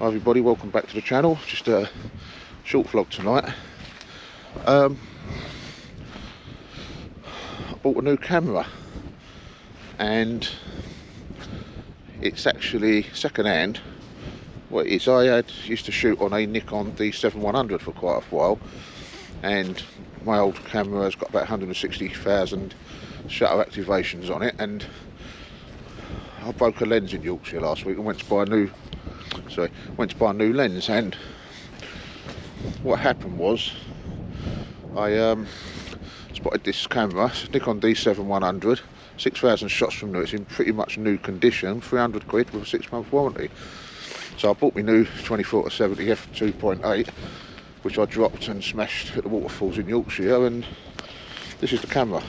Hi everybody, welcome back to the channel. Just a short vlog tonight. I bought a new camera and it's actually second hand. What it is, I used to shoot on a Hand D7100 for quite a while, and my old camera has got about 160,000 shutter activations on it, and I broke a lens in Yorkshire last week and went to buy a new lens. And what happened was I spotted this camera, Nikon D7100, 6,000 shots from new. It's in pretty much new condition, 300 quid with a 6-month warranty. So I bought my new 24-70 f2.8, which I dropped and smashed at the waterfalls in Yorkshire, and this is the camera.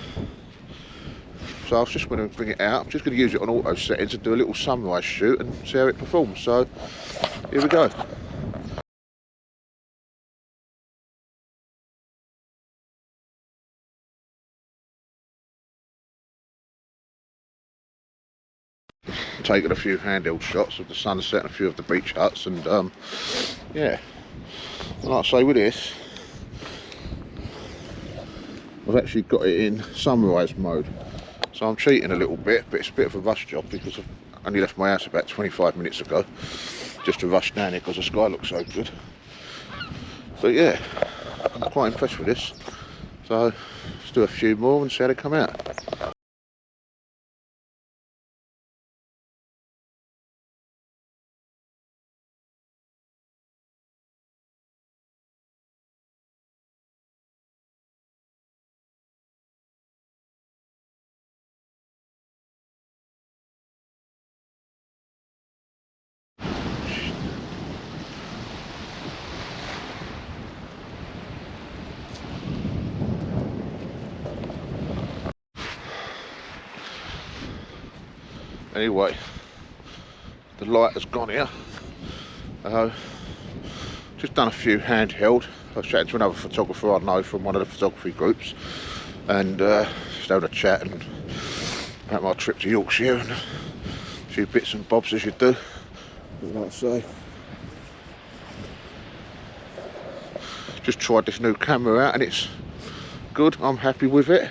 So I was just going to bring it out. I'm just going to use it on auto settings and do a little sunrise shoot and see how it performs. So here we go. Taking a few handheld shots of the sunset and a few of the beach huts, and yeah, like I say, with this I've actually got it in sunrise mode. So I'm cheating a little bit, but it's a bit of a rush job because I've only left my house about 25 minutes ago just to rush down here because the sky looks so good. But yeah, I'm quite impressed with this. So let's do a few more and see how they come out. Anyway, the light has gone here. Just done a few handheld. I was chatting to another photographer I know from one of the photography groups, and just having a chat and about my trip to Yorkshire and a few bits and bobs as you do. Like I say, just tried this new camera out and it's good. I'm happy with it.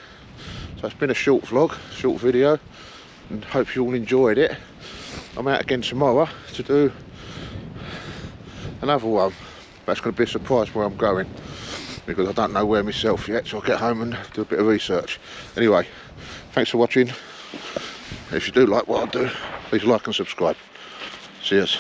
So it's been a short vlog, short video, and hope you all enjoyed it. I'm out again tomorrow to do another one. That's going to be a surprise where I'm going, because I don't know where myself yet, so I'll get home and do a bit of research. Anyway, thanks for watching. If you do like what I do, please like and subscribe. Cheers.